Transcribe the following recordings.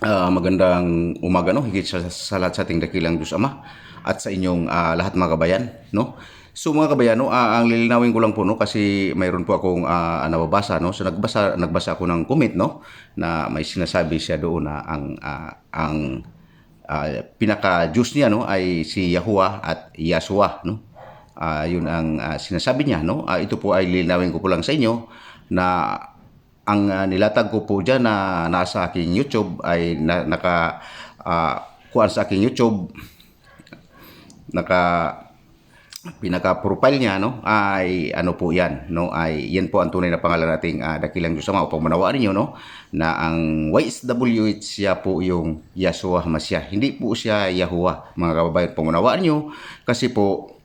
Magandang umaga, no, higit sa lahat sa ating dakilang Diyos Ama at sa inyong lahat mga kabayan, no. So mga kabayan, no, ang lilinawin ko lang po, no, kasi mayroon po akong nababasa, no. So nagbasa ako ng comment, no, na may sinasabi siya doon na pinaka-Diyos niya, no, ay si Yahuwah at Yahshua, no. Yun ang sinasabi niya, no. Ito po ay lilinawin ko po lang sa inyo na ang nilatag ko po dyan na nasa aking YouTube ay kuhaan sa aking YouTube, naka pinaka-profile niya, no, ay ano po yan, no, ay yan po ang tunay na pangalan nating dakilang Diyos Ama. Upang manawaan niyo, no, na ang YSWH siya po yung Yahshua Mashiach, hindi po siya Yahuwah, mga kababayan. Pumunawaan niyo kasi po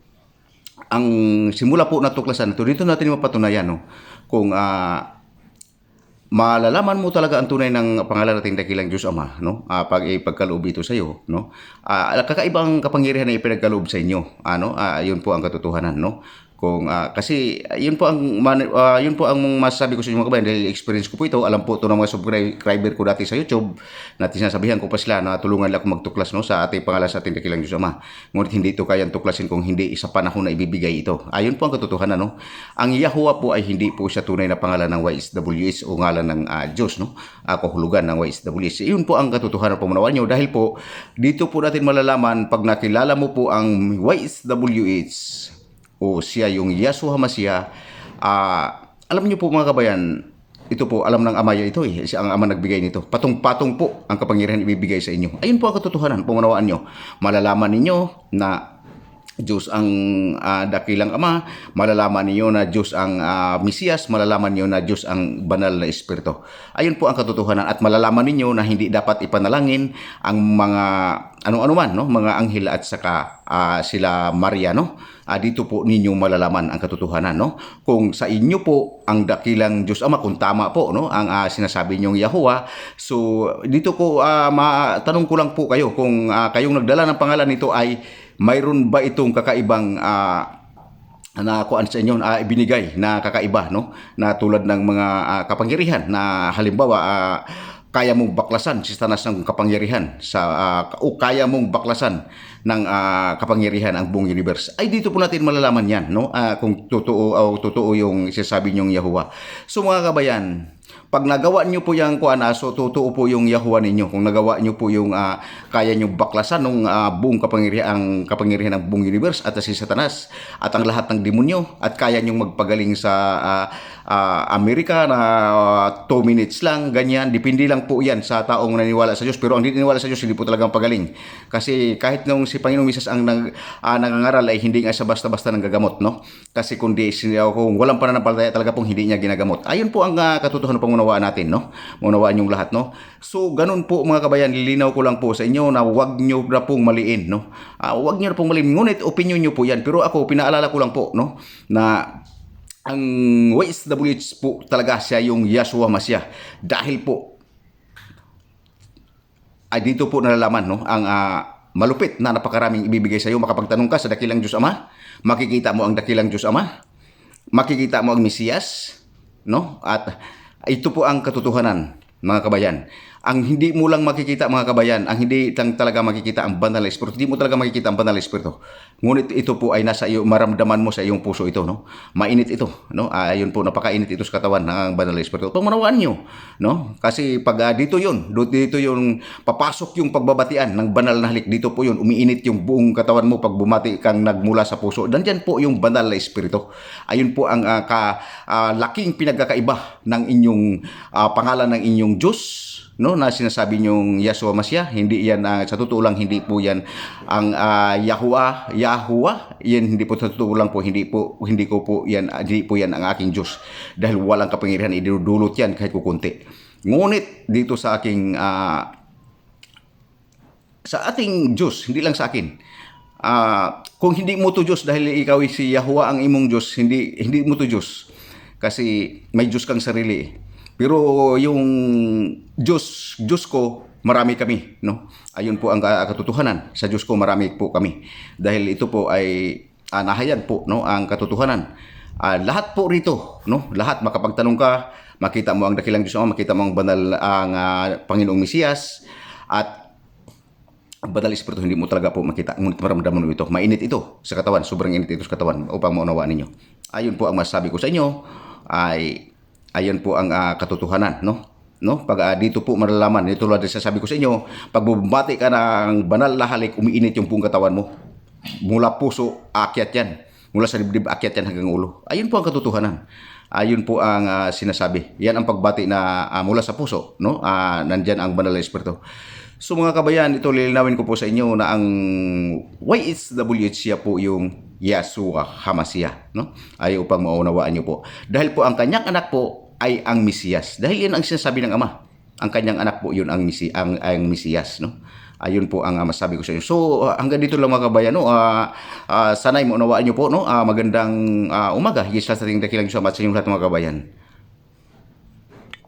ang simula po na tuklasan ito, dito natin mapatunayan, no, kung malalaman mo talaga ang tunay ng pangalan nating dakilang Diyos Ama, no? Pag ipagkaloob ito sa iyo, no? Kakaibang kapangyarihan na ipinagkaloob sa inyo, ano? Yun po ang katotohanan, no? Kung kasi yun po yun po ang masasabi ko sa inyo mga kabayan, dahil experience ko po ito. Alam po ito ng mga subscriber ko dati sa YouTube na sinasabihan ko pa sila na tulungan lang ako magtuklas, no, sa ating pangalan sa ating dakilang Diyos Ama. Ngunit hindi ito kayang tuklasin kung hindi sa panahon na ibibigay ito. Ayun po ang katotohanan, no. Ang Yahuwah po ay hindi po siya tunay na pangalan ng YSWS o ngalan ng Diyos, no, kahulugan ng YSWS. Yun po ang katotohanan po, manawan nyo, dahil po dito po natin malalaman pag nakilala mo po ang YSWS o siya yung Yahshua Mashiach. Alam niyo po mga kabayan, ito po alam ng Ama ito eh. Siya ang Ama nagbigay nito. Patong-patong po ang kapangyarihan ibibigay sa inyo. Ayun po ang katotohanan, pumunawaan nyo. Malalaman ninyo na Diyos ang dakilang Ama, malalaman niyo na Diyos ang Mesiyas, malalaman niyo na Diyos ang banal na Espiritu. Ayun po ang katotohanan, at malalaman niyo na hindi dapat ipanalangin ang mga ano-ano man, no, mga anghel at saka sila Maria, no. Dito po ninyo malalaman ang katotohanan, no, kung sa inyo po ang dakilang Diyos Ama, kung tama po, no, ang sinasabi niyong Yahuwah. So dito ko matanong ko lang po kayo kung kayong nagdala ng pangalan nito ay mayroon ba itong kakaibang na kuan sa inyo ibinigay na kakaiba, no, na tulad ng mga kapangyarihan na halimbawa kaya mong baklasan si Satanas ng kapangyarihan o kaya mong baklasan ng kapangyarihan ang buong universe. Ay dito po natin malalaman yan, no, kung totoo yung sinasabi niyong Yahuwah. So mga kabayan, pag nagawa niyo po yung so totoo po yung Yahuwah ninyo. Kung nagawa niyo po yung kaya niyo baklasan ng buong kapangyarihan ng buong universe at si Satanas at ang lahat ng demonyo, at kaya niyo magpagaling sa Amerika na 2 minutes lang, ganyan. Depende lang po yan sa taong naniniwala sa Diyos. Pero ang hindi naniniwala sa Diyos, hindi po talagang pagaling. Kasi kahit nung si Panginoong Misas ang nangangaral ay hindi nga sa basta-basta ng gagamot, no? Kasi kundi kung walang pananampalataya talaga pong hindi niya ginagamot. Ayun po ang katotohanan pang unawaan natin, no? Unawaan yung lahat, no? So ganun po mga kabayan, lilinaw ko lang po sa inyo na wag nyo na pong maliin, no? Wag nyo na pong maliin. Ngunit opinion nyo po yan. Pero ako, pinaalala ko lang po, no, na ang YSWH po talaga siya yung Yahshua Mashiach. Dahil po ay dito po nalalaman, no, ang malupit na napakaraming ibibigay sa iyo. Makapagtanong ka sa dakilang Diyos Ama, makikita mo ang dakilang Diyos Ama, makikita mo ang Mesiyas, no? At ito po ang katotohanan, mga kabayan. Ang hindi mo lang makikita, mga kabayan, ang hindi lang talaga makikita ang banal na Espiritu. Hindi mo talaga makikita ang banal na Espiritu. Ngunit ito po ay nasa iyo, maramdaman mo sa iyong puso ito, no? Mainit ito, no? Ayun po, napakainit ito sa katawan ng banal na Espiritu. Pagmanawaan nyo, no? Kasi pag dito yung papasok yung pagbabatian ng banal na halik. Dito po yun, umiinit yung buong katawan mo pag bumati kang nagmula sa puso. Nandyan po yung banal na Espiritu. Ayun po ang laking pinagkakaiba ng inyong pangalan ng inyong Diyos, no, na sinasabi niyong Yahshua Mashiach. Hindi yan sa totoo lang, hindi po yan ang Yahuwah. Yan hindi po sa totoo lang po, hindi po yan ang aking Diyos, dahil walang kapangyarihan idudulot yan kahit kukunti. Ngunit dito sa aking sa ating Diyos, hindi lang sa akin, kung hindi mo to Diyos dahil ikaw si Yahuwah ang imong Diyos, hindi mo to Diyos, kasi may Diyos kang sarili. Pero yung Diyos ko, marami kami, no? Ayun po ang katotohanan. Sa Diyos ko, marami po kami. Dahil ito po ay nahayag po, no, ang katotohanan. Lahat po rito, no? Lahat, makapagtanong ka, makita mo ang dakilang Diyos, makita mo ang banal ang Panginoong Mesiyas, At ang banal na espiritu hindi mo talaga po makita, ngunit maramdaman mo ito. Mainit ito sa katawan, sobrang init ito sa katawan upang maunawaan ninyo. Ayun po ang masasabi ko sa inyo, ay ayun po ang katotohanan, no? No, pag dito po malalaman, ito lang din sasabi ko sa inyo, pag bumabati ka ng banal na halik, umiinit yung buong katawan mo. Mula puso, aakyat yan. Mula sa dibdib, aakyat yan hanggang ulo. Ayun po ang katotohanan. Ayun po ang sinasabi. Yan ang pagbati na mula sa puso, no? Nandyan ang banal na espiritu. So mga kabayan, ito lilinawin ko po sa inyo na ang YHWH siya po yung Yahshua HaMashiach, no? Ay upang maunawaan niyo po. Dahil po ang kanyang anak po ay ang Mesiyas. Dahil yan ang sinasabi ng Ama. Ang kanyang anak po yun ang Mesiyas, no? Ayun po ang masabi ko sa inyo. So hanggang dito lang mga kabayan, no? Sana'y maunawaan niyo po, no? Magandang umaga. Higit sa ating dakilang Diyos sa inyong lahat mga kabayan.